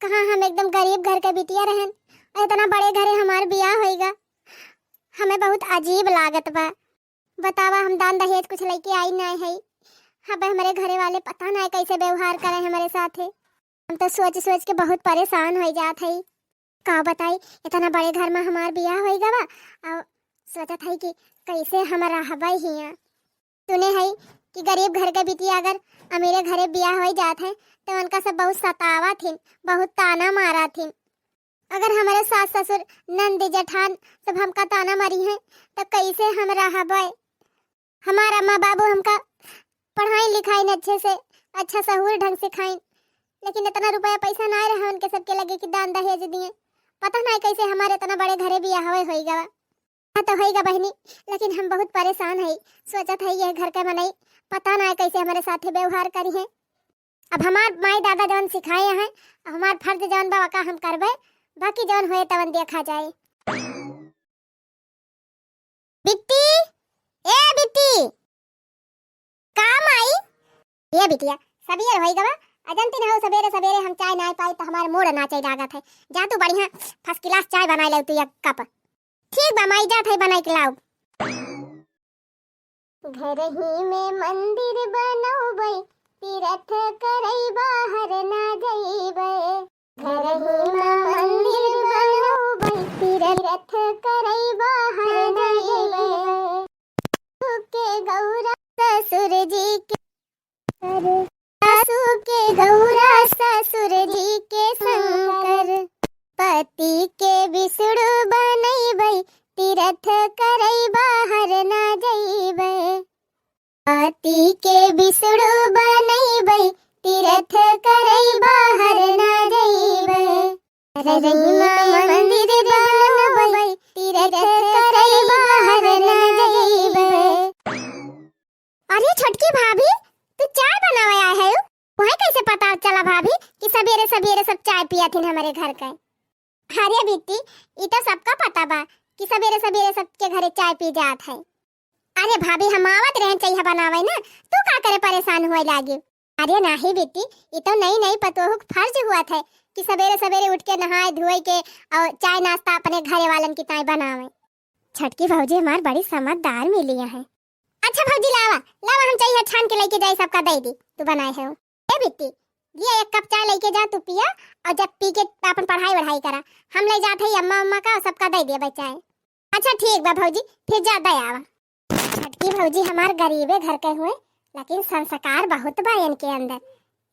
कहाँ हम एकदम गरीब घर के बिटिया रहन और इतना बड़े घरे हमार बियाह होएगा। हमें बहुत अजीब लागत बा। बतावा हम दान दहेज कुछ लेके आई नहीं है। हमें हमारे घरे वाले पता नहीं कैसे व्यवहार करे हमारे साथे। हम तो सोच सोच के बहुत परेशान हो जात है। का बताई इतना बड़े घर में हमार बियाह होएगा बा और सोचत है कि कैसे हम रहबे हिया। सुने है कि गरीब घर के बिटिया अगर अमीरे घरे बियाह हो जात है तो उनका सब बहुत सतावा थिन, बहुत ताना मारा थिन। अगर हमारे सास ससुर नंद जेठान सब हमका ताना मारी है तो कैसे हम रहबे। हमारा माँ बाबू हमका पढ़ाई लिखाई अच्छे से अच्छा सहूर ढंग से खाई, लेकिन इतना रुपया पैसा ना रहा उनके सबके लगे कि दान दहेज दिए। पता नहीं कैसे हमारे इतना बड़े घरे बियाह होएगा। हाँ तो होएगा बहनी, लेकिन हम बहुत परेशान है। सोचत है ये घर के मनई पता नहीं कैसे हमारे साथ व्यवहार करी है। अब हमार माई दादा जौन सिखाए हैं हमार फर्ज जौन बाबा का हम करबे, बाकी जौन होए तवन देखा जाए। बिट्टी, ए बिट्टी, काम आई। ये बिटिया सबेर होई गवा अजंती न हो। सवेरे सवेरे हम चाय ना पाई तो हमार मूड नाचे लागत है। जा तू बढ़िया फर्स्ट क्लास चाय बनाई ले तू एक कप। ठीक बा माई जात है बनाई के लाओ। घर ही में मंदिर बनौबै तीर्थ करई बाहर ना जइबै। घर ही में मंदिर बनौबै तीर्थ करई बाहर ना जइबै। के गौरा ससुर जी के सासू के गौरा ससुर जी के शंकर पति के विष्णु बनैबै तीर्थ करई बाहर ना जइबै। पति के विष्णु बनैबै तीर्थ करई बाहर ना जइबै। मंदिर बनबै तीर्थ करई बाहर ना जइबै। अरे छोटकी भाभी तू चाय बनावे आए है? वही कैसे पता चला भाभी कि सवेरे सवेरे सब चाय पिया थी हमारे घर का? अरे बेटी ये तो सबका पता बा कि सवेरे सवेरे सबके घरे चाय पी जात है। अरे भाभी हम आवत रहे चाय बनावे ना, तू का करे परेशान होए लागी? अरे नहीं बेटी ये तो नई नई पतोह फर्ज हुआ था कि सवेरे सवेरे उठ के नहाए धोए के और चाय नाश्ता अपने घरे वालन की ताई बनावे। छटकी भौजी हमार बड़ी समझदार मिली है। अच्छा भौजी लावा लावा हम चाहिए छान के लेके जाए सबका दे दी तू बनाए है। ए बिट्टी ये एक कप चाय लेके जा तू पिया और जब पी के अपन पढ़ाई वढ़ाई करा। हम ले जाते ही अम्मा अम्मा का सबका दे दिया चाय। अच्छा ठीक बा भौजी फिर जा दे आवा। छटकी भौजी हमार गरीबे घर के हुए लेकिन संस्कार बहुत बा इनके अंदर।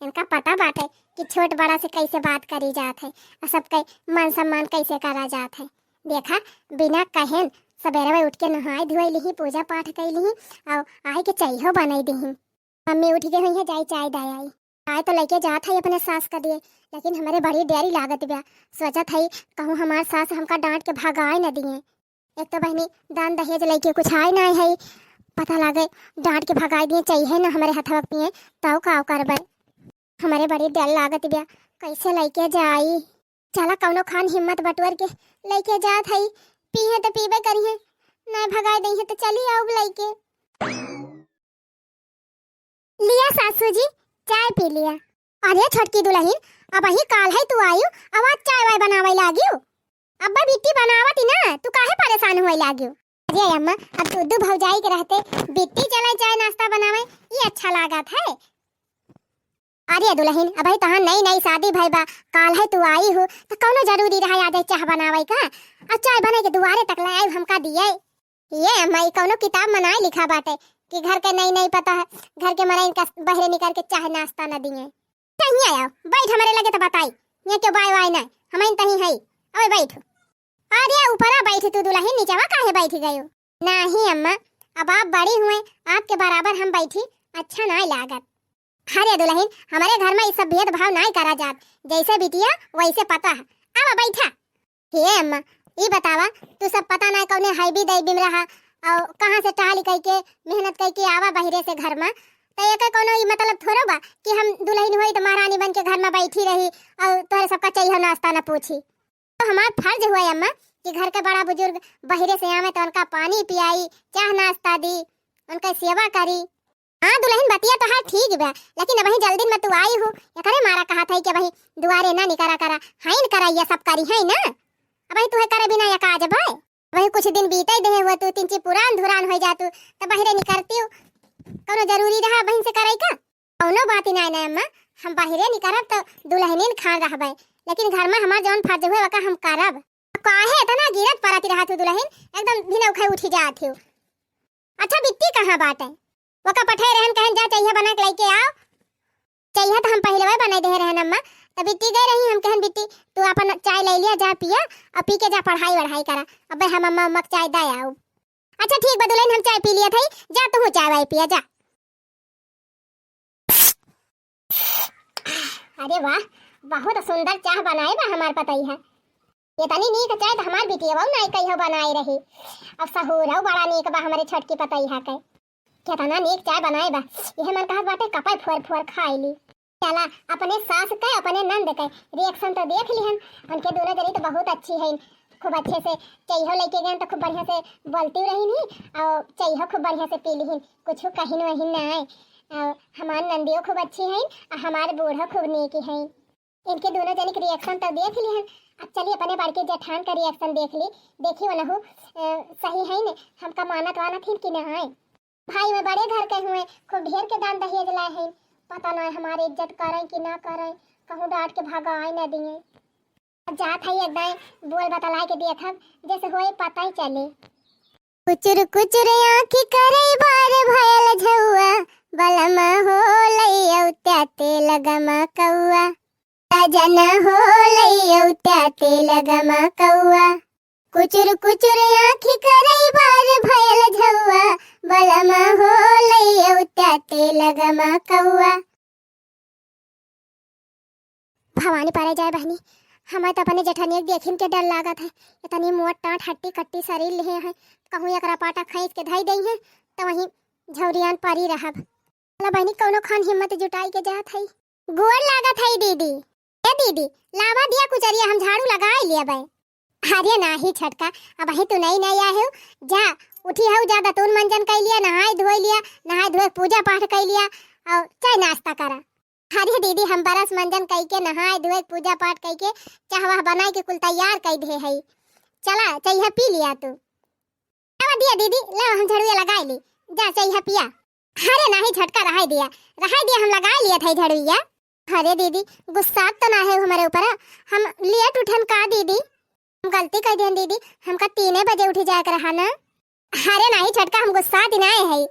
इनका पता बाटे कि छोट बड़ा से कैसे बात करी जात है और सबके मान सम्मान कैसे करा जात है। देखा बिना कहन सवेरे में उठ के नहाए धोए ली पूजा पाठ कैली और आए के चाहिए बनाई दी। मम्मी उठ के हुई है जाई चाय दाई आई आए तो लेके जात है अपने सास का दिए, लेकिन हमारे बड़ी डेरी लागत बा। सोचत है कहूँ हमार सास हमका डांट के भगाए न दिए। एक तो बहनी दान दहेज लेके कुछ आए ना है, पता लगे डांट के भगाए दिए चाहिए ना हमारे हथवा पिए तो का करबे। हमारे बड़ी डर लागत बा कैसे लेके जाई। चला कौनो खान हिम्मत बटवर के लेके जात है। पीहे तो पीबे करिए ना भगाए दही तो चली आओ लेके। लिया सासू जी चाय पी लिया। अरे छोटकी दुल्हन अब ही काल है तू आयु अब आज चाय वाय बनावे लागियो। अब्बा बिट्टी बनावती ना तू काहे परेशान होए लागियो? अरे अम्मा अब दूध भौजाई के रहते बिट्टी चले चाय नाश्ता बनावे ये अच्छा लागत है। अरे दुल्हन अब तहां नई नई शादी भई बा काल है तू आई हो तो कौनो जरूरी रहा आज चाय बनावे का और चाय बने के दुआरे तक ले आई हमका दिए। ये अम्मा कौनो किताब मनाए लिखा बाटे कि घर के नई नई पता है घर के मराइन का बहरे निकाल के चाय नाश्ता न दिए। कहीं आया बैठ हमारे लगे तो बताई ये क्यों बाय वाय ना हम तही है। अबे बैठ। अरे ऊपर बैठ तू दुल्हन नीचेवा काहे बैठ गयो? नहीं अम्मा अब आप बड़ी हुए आपके बराबर हम बैठी अच्छा ना लागत। अरे दुल्हन हमारे घर में इस सब भेदभाव नहीं करा जात, जैसे बिटिया वैसे पता है। अब बैठा। हे अम्मा ये बतावा तू सब पता ना कौने है भी दई बिम रहा और कहां से टहल करके मेहनत करके आवा बहिरे से घर में तो एक कोनो ई मतलब थोड़ो बा कि हम दुल्हन होई तो महारानी बन के घर में बैठी रही और तोरे सबका चाहिए नाश्ता न पूछी। तो हमारा फर्ज हुआ अम्मा कि घर के बड़ा बुजुर्ग बहिरे से आवे तो उनका पानी पियाई चाह नाश्ता दी उनका सेवा करी। हाँ दुल्हन बतिया तो हाँ ठीक बा, लेकिन अब जल्दी में तू आई हो या करे मारा कहा था कि भाई दुआरे ना निकरा करा हाइन करा ये सब करी है ना। अब तू है करे बिना या काज भाई वही कुछ दिन बीते दे हुआ तू तीन ची पुरान धुरान हो जा तू तब बाहरे निकलती हो कोनो जरूरी रहा बहन से कराई का कोनो बात ही नहीं अम्मा। हम बाहरे निकरब तो दुल्हनिन खा रहबे, लेकिन घर में हमार जौन फर्ज हुए वका हम करब। काहे इतना गिरत परती रहा तू दुल्हन एकदम बिना उखाई उठी जात हो। अच्छा बिट्टी कहां बाटे वका पठे रहन कहन जा चाहिए बना के लेके आओ। चाहिए तो हम पहले वही बना दे रहन अम्मा। तब बिट्टी गई रही हम कहन बिट्टी तू अपन चाय ले लिया जा पिया और पी के जा पढ़ाई वढ़ाई करा। अब हम अम्मा मक चाय दे आओ। अच्छा ठीक बा दुल्हन हम चाय पी लिया थई जा तू चाय वाई पिया जा। अरे वाह बहुत सुंदर चाय बनाए बा हमार पतई है। ये तनी नीक चाय तो हमार बिटिया वो नहीं कहियो बनाई रही। अब सहूर बड़ा नीक बा हमारे छोटकी पतई है के कितना नीक चाय बनाए बा। यह मन कहत बाटे कपाई फोर फोर खाई ली। चला अपने सास के अपने नंद के रिएक्शन तो देख लिहन। उनके दोनों जनी तो बहुत अच्छी है, खूब अच्छे से चाहिए लेके गए तो खूब बढ़िया से बोलती रही नहीं और चाहिए खूब बढ़िया से पी लिहिन कुछ कहीं वहीं ना आए। हमारे नंदियों खूब अच्छी हैं और हमारे बूढ़ा खूब नीक है। इनके दोनों जनी के रिएक्शन तो देख लिहन। अब चलिए अपने बड़के जेठान का रिएक्शन देख ली देखी वो नहु सही है न हमका मानत वानत हिन कि ना आए। भाई में बड़े घर के हुए खूब ढेर के दान दहेज लाए हैं, पता नहीं हमारी इज्जत करें कि ना करें, कहूँ डांट के भागा आए न दिए। अब जात है एकदम बोल बतला के देखब जैसे होए पता ही चले। कुचुर कुचुर आँखी करे बार भयल झौआ बलमा हो लइया त्याते लगमा कौआ जना हो लइया त्याते लगमा कौआ। कुचुर कुचुर आँखी करे बार भयल झौआ बलमा हो लइया त्याते लगमा कौआ। भवानी पारे जाए बहनी हमें तो अपने जेठानी देखिन के डर लागत है। इतनी मोट टाट हट्टी कट्टी शरीर ले है कहूँ एकरा पाटा खींच के धई दई है तो वहीं झौरियान पारी रहब। बहनी कौनो खान हिम्मत जुटाई के जात है। गोड़ लागत है दीदी। ए दीदी लावा दिया कुचरिया हम झाड़ू लगाए लिया बे। अरे नाही छटका अब ही तू नहीं आया है जा उठी है जा दतून मंजन कर लिया नहाय धोए पूजा पाठ कर लिया और चाय नाश्ता करा। अरे दीदी हम बरस मंजन कई के नहाय धोए पूजा पाठ कई के चाहवा बनाए के कुल तैयार कर दे है। चला चाहिए पी लिया तू दिया दीदी ला हम झाड़ू लगाए ली जा चाहिए पिया। अरे नहीं झटका रहा दिया हम लगा लिया था झड़ुआ। अरे दीदी गुस्सा तो ना है हमारे ऊपर, हम लेट उठन का दीदी हम गलती कर दिया दीदी हमका 3 बजे उठी जाए कर रहा ना। अरे नहीं झटका हम गुस्सा दिनाए है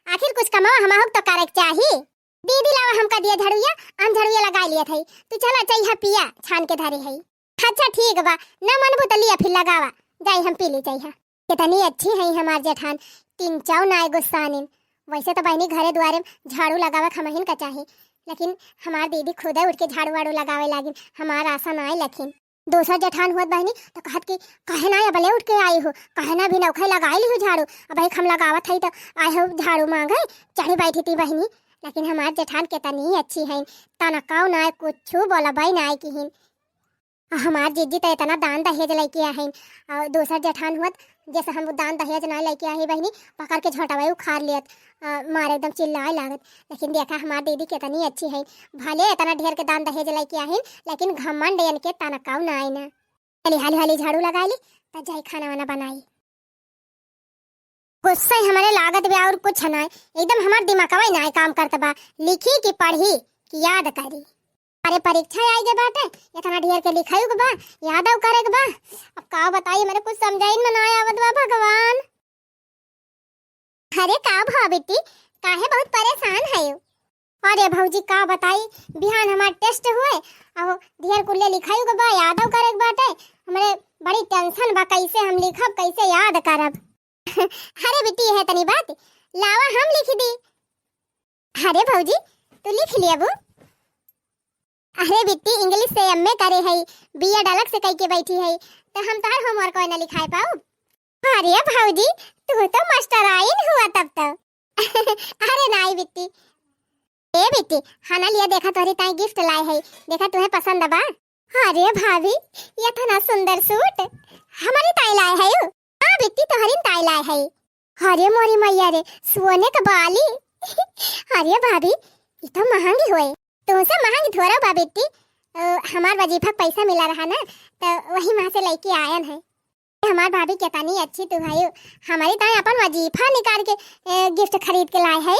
आखिर कुछ कमाओ हम तो करे चाहिए। दीदी लावा हमका दिया झड़ुआ हम झड़ुआ लगा लिया था तू चला चाहिए पिया छान के धारे है। अच्छा ठीक बा ना मन तो लिया फिर लगावा जाई हम पी ली चाहिए। कितनी अच्छी है हमार जेठान तीन चाव ना गुस्सा निन। वैसे तो बहनी घरे द्वारे झाड़ू लगावा खमहिन का चाहे, लेकिन हमार दीदी खुद उठ के झाड़ू वाड़ू लगावे लागिन हमार आशा ना लखिन। दूसरा जेठान हुआ बहनी तो कहत कि कहे ना भले उठ के आई हो कहे ना भी नौखे लगाई ली हो झाड़ू। अब भाई हम लगावत है तो आए हो झाड़ू मांगे चढ़ी बैठी थी बहनी। लेकिन हमार जेठान कितनी अच्छी है तनकाव ना कुछ बोला भाई ना कि हमार जीजी तो इतना दान दहेज लेके आए और दूसरा जेठान हुआ जैसे हम दान दहेज ना लेके आए बहनी पकड़ के झोटावे उखाड़ लियत मारे एकदम चिल्लाए लागत। लेकिन देखा हमार दीदी कितनी अच्छी है भले इतना ढेर के दान दहेज लेके आए लेकिन घमंड यानी के तनकाव ना आए ना। चली हाली हाली झाड़ू लगा ली तब जाई खाना वाना बनाई। गुस्सा हमारे लागत भी और कुछ ना एकदम हमार दिमागवा ना काम करता बा लिखी कि पढ़ी कि याद करी। अरे परीक्षा आई के बाटे इतना ढेर के लिखाई के बा याद आउ करे के बा। अब का बताइए मेरे कुछ समझाई में ना आवत बा भगवान। अरे का भा बेटी काहे बहुत परेशान है। अरे भौजी का बताई बिहान हमार टेस्ट हुए और ढेर कुल्ले लिखाई के बा याद आउ करे के बाटे हमरे बड़ी टेंशन बा कैसे हम लिखब कैसे याद करब। अरे बेटी है तनी बात लावा हम लिख दी। अरे भौजी तू लिख लिया बू। अरे बिट्टी इंग्लिश से एमए करे है बीएड अलग से कई के बैठी है तो हम तार होमवर्क कोई ना लिखाए पाऊ। अरे भौजी तू तो मास्टराइन हुआ तब तो। अरे नहीं बिट्टी ए बिट्टी खाना लिया देखा तोरी ताई गिफ्ट लाए है देखा तुम्हें पसंद बा। अरे भाभी ये इतना सुंदर सूट हमारी ताई लाए है। हां बिट्टी तोहरी ताई लाए है। अरे मोरी मैया रे सोने का बाली अरे भाभी ये तो महंगी होए, तुमसे महंगी थोड़ा बा बेटी। हमार वजीफा पैसा मिला रहा ना तो वही वहां से लेके आयन है। हमार भाभी कितनी अच्छी तू है, हमारी ताई अपन वजीफा निकाल के गिफ्ट खरीद के लाए है।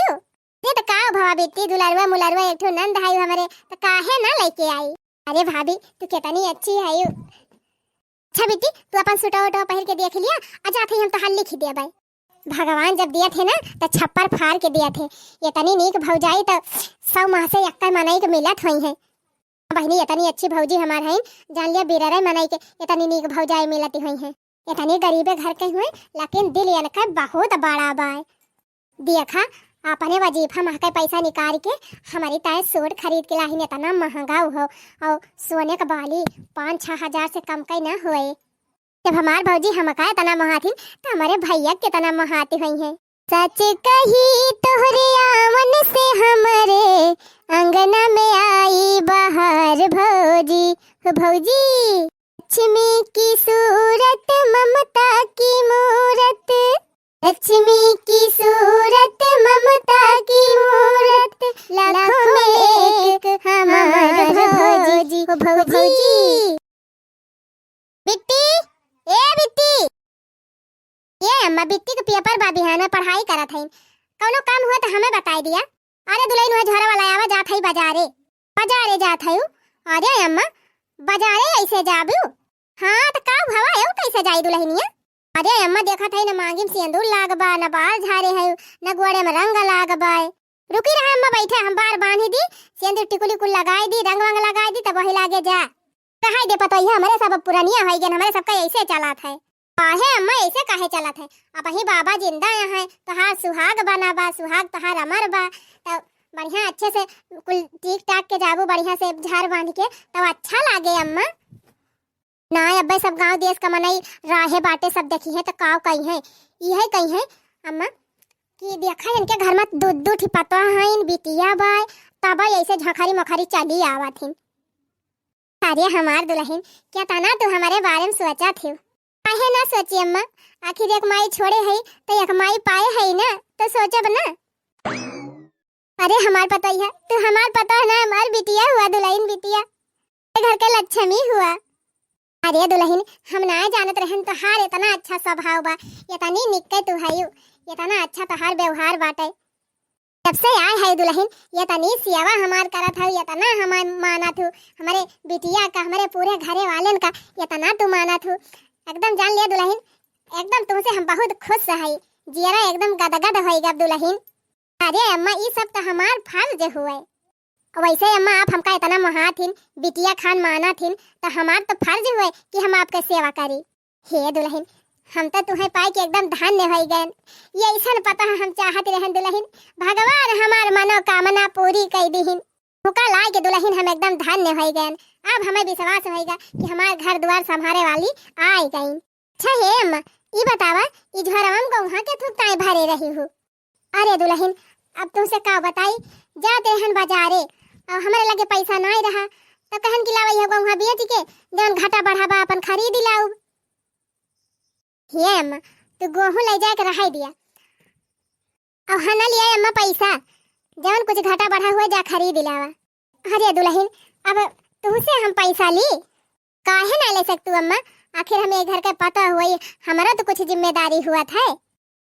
ये तो का भवा बेटी, दुलारवा मुलारवा एक ठो नंद है हमारे, तो काहे ना लेके आई। अरे भाभी तू कितनी अच्छी है। अच्छा बेटी तू अपन सूटा वोटा पहन के देख लिया, अच्छा थे हम तो हाल लिख दिया भाई। भगवान जब दिया थे ना तो छप्पर फाड़ के दिया थे। इतनी नीक भौजाई तो 100 माह से यक्का मनाई के मिलत हुई है। बहनी इतनी अच्छी भौजी हमार है, जान लिया बिररे मनाई के इतनी नीक भौजाई मिलती हुई है। इतनी गरीबे घर के हुए लेकिन दिल इनका बहुत बड़ा बाय। देखा अपने वजीफा माह का पैसा निकाल के हमारी ताए सूट खरीद के लाही, इतना महंगा हो और सोने का बाली 5-6 हजार से कम का न हुए। जब हमार भौजी हमका इतना महाथी तो हमारे भैया कितना महाती हुई है। सच कही तोहरे आवन से हमारे अंगना में आई बाहर भौजी। भौजी लक्ष्मी की सूरत ममता की मूरत, लक्ष्मी की सूरत ममता की मूरत, लाखों में एक हमारा भौजी। भौजी बिट्टी, ए बिट्टी, ये अम्मा बिट्टी के पेपर बाबी है ना पढ़ाई करत है। कौनो काम हुआ तो हमें बताई दिया। अरे दुल्हन हुआ झोरा वाला आवा जात है बाजारे, बाजारे जात है। अरे अम्मा बाजारे ऐसे जाबू? हाँ तो का भवा है कैसे जाई दुल्हनिया? अरे अम्मा देखा था न मांगी में सिंदूर लागबा, न बाल झारे है, न गोड़े में रंग लागबा। रुकी रहा अम्मा बैठे, हम बार बांधी दी, सिंदूर टिकुली कुल लगाई दी, रंग वंग लगाई दी, तब वही लागे जा कहाई दे पतो है हमारे सब पुरानिया है गन, हमारे सबका ऐसे चलात है। काहे अम्मा ऐसे काहे चलत है? अब ही बाबा जिंदा है तो हार सुहाग बना बा, सुहाग तो हार अमर बा। तो बढ़िया अच्छे से कुल ठीक टाक के जाबू, बढ़िया से झार बांध के तो अच्छा लागे अम्मा। ना अब्बे सब गांव देश का मनई राहे बाटे सब देखी है तो काव कही है यह कही है अम्मा कि देखा इनके घर में दूध ठिपतो है इन बिटिया बाय तब ऐसे झखरी मखरी चली आवा थी। अरे हमार दुल्हन क्या तना तू हमारे बारे में सोचा थी? काहे ना सोची अम्मा, आखिर एक माई छोड़े है तो एक माई पाए है ना, तो सोचब ना। अरे हमार पता ही है, तू हमार पता है ना, हमार बिटिया हुआ दुल्हन, बिटिया घर के लक्ष्मी हुआ। अरे दुल्हन हम ना जानत रहन तो हार इतना अच्छा स्वभाव बा, इतनी निक्के तू है, इतना अच्छा तोहार व्यवहार बाटे। जब से आए है दुल्हन इतनी सेवा हमार करत है, इतना हमार मानत हूँ, हमारे बिटिया का हमारे पूरे घरे वालन का इतना तू मानत हूँ। एकदम जान लिया दुल्हन, एकदम तुमसे हम बहुत खुश है, जियरा एकदम गदगद होएगा दुल्हन। अरे अम्मा ये सब तो हमार फर्ज हुए। वैसे अम्मा आप हमका इतना महाथिन, बिटिया खान माना थिन, तो हमार तो फर्ज हुए कि हम आपका सेवा करी। हे दुल्हन हम तो तुम्हें पाई के एकदम धन्य हो गए। ये ऐसा पता है हम चाहत रहन दुल्हन, भगवान हमार मनोकामना पूरी कर दीहिन। हुका लाए के दुल्हन हम एकदम धन्य हो गए। अब हमें विश्वास होएगा कि हमार घर द्वार संभाले वाली आई गई। अच्छा हे अम्मा ये बतावा ई झोरवा को वहां के थुकताए भरे रही हूँ? अरे दुल्हन अब तुमसे का बताई, जाते हन बाजारे और हमारे लगे पैसा नहीं रहा तो कहन कि लावा ये वहां बेच के जौन घाटा बढ़ावा अपन खरीद लाऊ। हे अम्मा तू गेहूं ले जाके रहा दिया और हना लिया अम्मा पैसा, जौन कुछ घाटा बढ़ा हुआ जा खरीद लावा। अरे दुल्हन अब तुमसे हम पैसा ली काहे ना ले सकतू अम्मा? आखिर हमें घर का पता हुआ, हमारा तो कुछ जिम्मेदारी हुआ था।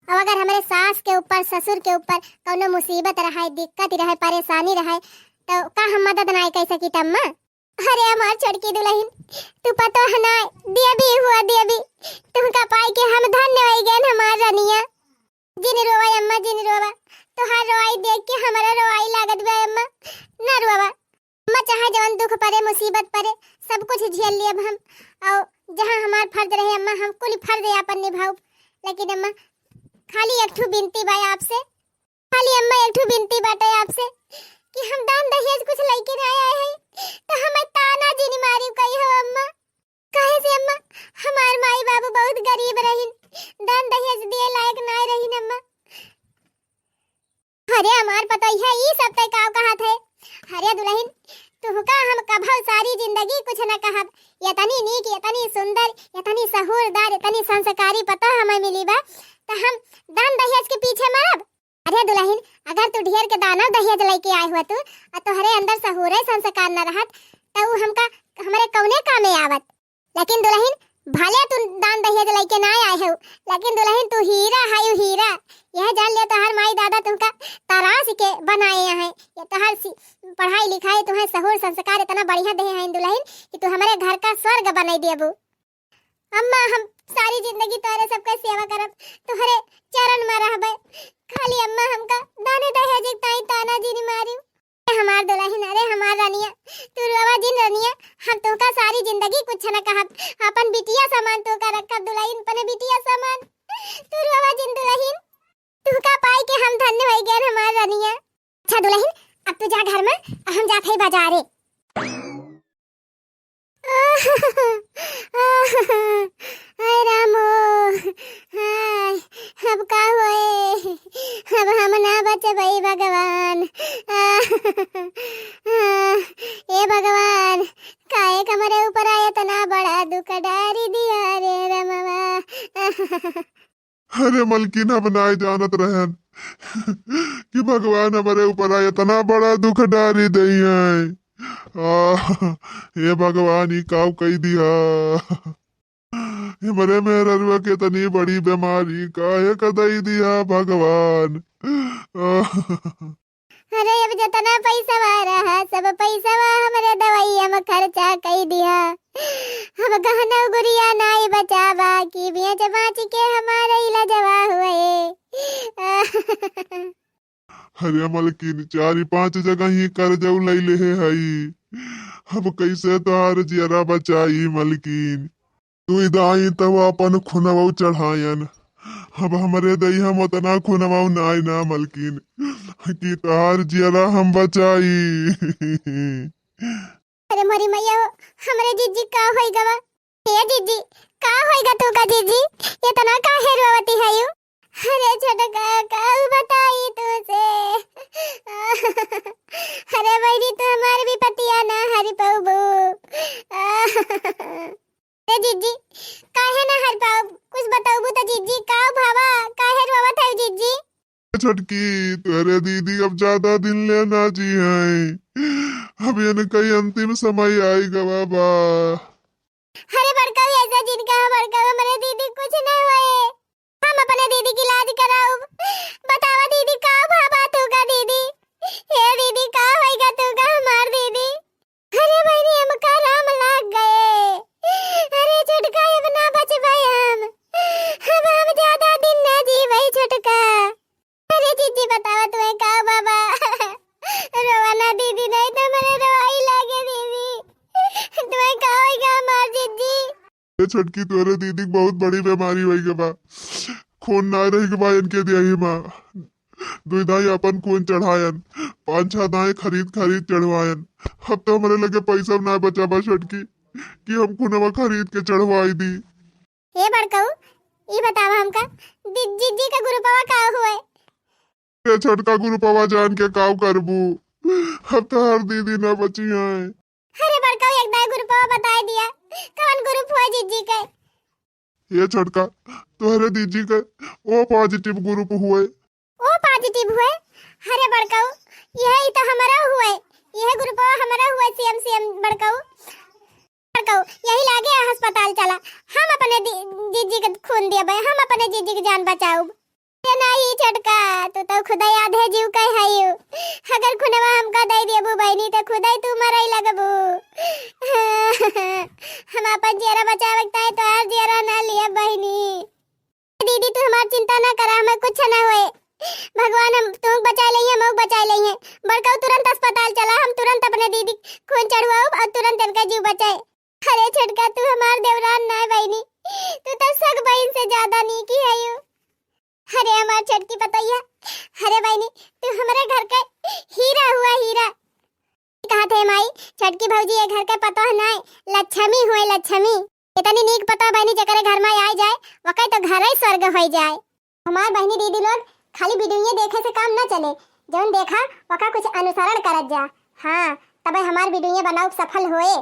अब अगर हमारे सास के ऊपर ससुर के ऊपर कोनो मुसीबत रहे, दिक्कत रहे, परेशानी रहे तो का हम मदद नहीं कर सकी अम्मा? अरे हमार छोटकी दुल्हन तू पता है ना देवी हुआ, देवी तुमका पाई के हम धन्य हो गए हमार रनिया। जिन रोवा अम्मा जिन रोवा, तोहार रोवाई देख के हमारा रोवाई लागत बा अम्मा। ना रोवा अम्मा, चाहे जवन दुख पड़े मुसीबत पड़े सब कुछ झेल लियब हम, और जहाँ हमार फर्ज रहे अम्मा हम कुल फर्ज अपन निभाऊ। लेकिन अम्मा खाली एक ठो बिनती बा आपसे, खाली अम्मा एक ठो बिनती बाटे आपसे कि हम दान दहेज कुछ लेके ना आए हैं तो हमें ताना जिनी मारी कही हो अम्मा। काहे से अम्मा हमार माई बाबू बहुत गरीब रहिन, दान दहेज दिए लायक ना रहिन अम्मा। अरे हमार पता है ये सब तय काव कहा थे। अरे दुल्हन तू का हम कभो सारी जिंदगी कुछ न कहब, इतनी नीक, इतनी सुंदर, इतनी सहूरदार, इतनी संस्कारी पता हमें मिली बा तो हम दान दहेज के पीछे मरब? अरे दुल्हन अगर तू ढेर के दाना दहेज लेके आए हुआ तू और तोहरे अंदर सहुरे संस्कार न रहत तो उ हमका हमरे कौने कामे आवत। लेकिन दुल्हन भले तू दान दहेज लेके ना आए हो, लेकिन दुल्हन तू हीरा है, हीरा। यह जान ले तोहर माई दादा तुमका तराश के बनाए हैं। ये तोहर पढ़ाई लिखाई तुम्हें सहूर संस्कार इतना बढ़िया दे हैं दुल्हन कि तू हमारे घर का स्वर्ग बनाई देबू। अम्मा हम सारी जिंदगी तोहरे सबके सेवा करब, तोहरे चरण में रहबे। खाली अम्मा हमका दाने दहेज ताई ताना जी मारी। हमार दुल्हन, अरे हमार रानिया, तू रोवा जिन रानिया, हम तोका सारी जिंदगी कुछ न कहब, अपन बिटिया समान तोका रखब दुल्हन, पने बिटिया समान। तू रोवा जिन दुल्हन, तोका पाई के हम धन्य हो गए हमार रानिया। अच्छा दुल्हन, अब तू जा घर में, हम जात है बाजारे। हाय रामो, हाय अब का होए, अब हम ना बचे भाई भगवान। ए भगवान, काहे कमरे ऊपर आया तना बड़ा दुख डारी दिया रे रमवा। अरे मलकिन हम नाय जानत रहन कि भगवान हमारे ऊपर आया तना बड़ा दुख डारी दई है। ये भगवान ही काव कही दिया, हमारे मेहररुआ के तनी बड़ी बीमारी काहे कदई दिया भगवान। अरे अब जितना पैसा रहा सब पैसा हमारे दवाइया में खर्चा कई दिया। अब गहना गुड़िया नाई बचावा की बेच बाच के हमारे इलाजवा हुए। अरे मलकिन 4-5 जगह ही कर जाऊ लैले है हई, अब कैसे तोहार जियरा बचाई मलकिन। तू दाई तब अपन खुनवा चढ़ायन, अब हमारे दई हम उतना खुनवा नाई ना मलकिन कि तोहार जियरा हम बचाई। अरे मोरी मैया, हमरे जीजी का होई गवा? ये जीजी का होईगा तू का जीजी, इतना काहे रोवती है यू? अरे छोटका का बताई तुझे। अरे बहनी तू हमारे भी पतिया ना हरि पाऊ। अरे जीजी काहे ना हरि पाऊ, कुछ बताऊ तो जीजी का भावा काहे रोवत है जीजी? छटकी तेरे दीदी अब ज्यादा दिन लेना जी है, अब ये कई अंतिम समय आएगा बाबा। अरे बड़का ऐसा जिनका बड़का हमारे दीदी कुछ ना होए, हम अपने दीदी की इलाज कराऊ। बतावा दीदी का भाबा तू का दीदी, हे दीदी का होएगा तू का हमार दीदी। अरे बहनी हमका राम लाग गए। अरे छटका अब ना बच भाई हम ज्यादा दिन ना जी भाई छटका। अरे जीजी बतावा तुम्हें का बाबा। रोवाना दीदी नहीं तो मेरे रोवाई लागे दीदी, तुम्हें का होएगा हमार जीजी? छटकी तोरे दीदी बहुत बड़ी बीमारी हुई के बा, खून ना रही के बा इनके दिया माँ। दुई दाई अपन खून चढ़ायन, 5-6 दाएं खरीद चढ़वायन। अब तो हमारे लगे पैसा ना बचा बा छटकी कि हम खूनवा खरीद के चढ़वाई दी। हे बड़काऊ, ये बतावा हमका जीजी का गुरुपवा का हुए? ये छटका गुरुपवा जान के काव करबू, अब तो हर दीदी ना बची है। अरे बड़काऊ एक दाई गुरुपवा बता दिया, कौन ग्रुप हुआ जीजी के? ये छटका तोहरे दीदी के ओ पॉजिटिव ग्रुप हुए। ओ पॉजिटिव हुए? अरे बड़काऊ यही तो हमारा हुए, यह ग्रुपवा हमारा हुआ सीएम बड़काऊ। बड़काऊ यही लागे अस्पताल चला, हम अपने जीजी के खून दिया, हम अपने जीजी की जान बचाऊ। नहीं छटका तू तो खुदा याद है जीव कह है यू, अगर खुनवा हमका दे देबू बहनी तो खुदा ही तू मरई लगबू। हम अपन जियरा बचावता है तो हर जियरा ना लिया बहनी। दीदी तू हमार चिंता ना करा, हमें कुछ ना होए, भगवान हम तू बचा लेंगे, हम बचा लेंगे। बड़काऊ तुरंत अस्पताल चला, हम तुरंत अपने दीदी खून चढ़वाओ और तुरंत इनका जीव बचाए। अरे छटका तू हमार देवरान ना बहनी, तू तो सग बहन से ज्यादा नहीं की है यू। अरे हमार छटकी पतैया, अरे बहनी तू हमारे घर का हीरा हुआ, हीरा। कहा थे माई छटकी भौजी ये घर के पता है ना लक्ष्मी हुए, लक्ष्मी इतनी नीक पता बहनी जकरे घर में आ जाए वकई तो घर ही स्वर्ग हो जाए। हमार बहनी दीदी लोग खाली वीडियो देखे से काम ना चले, जौन देखा वका कुछ अनुसरण करत जा। हाँ तबे हमार वीडियो बनाऊ सफल होए।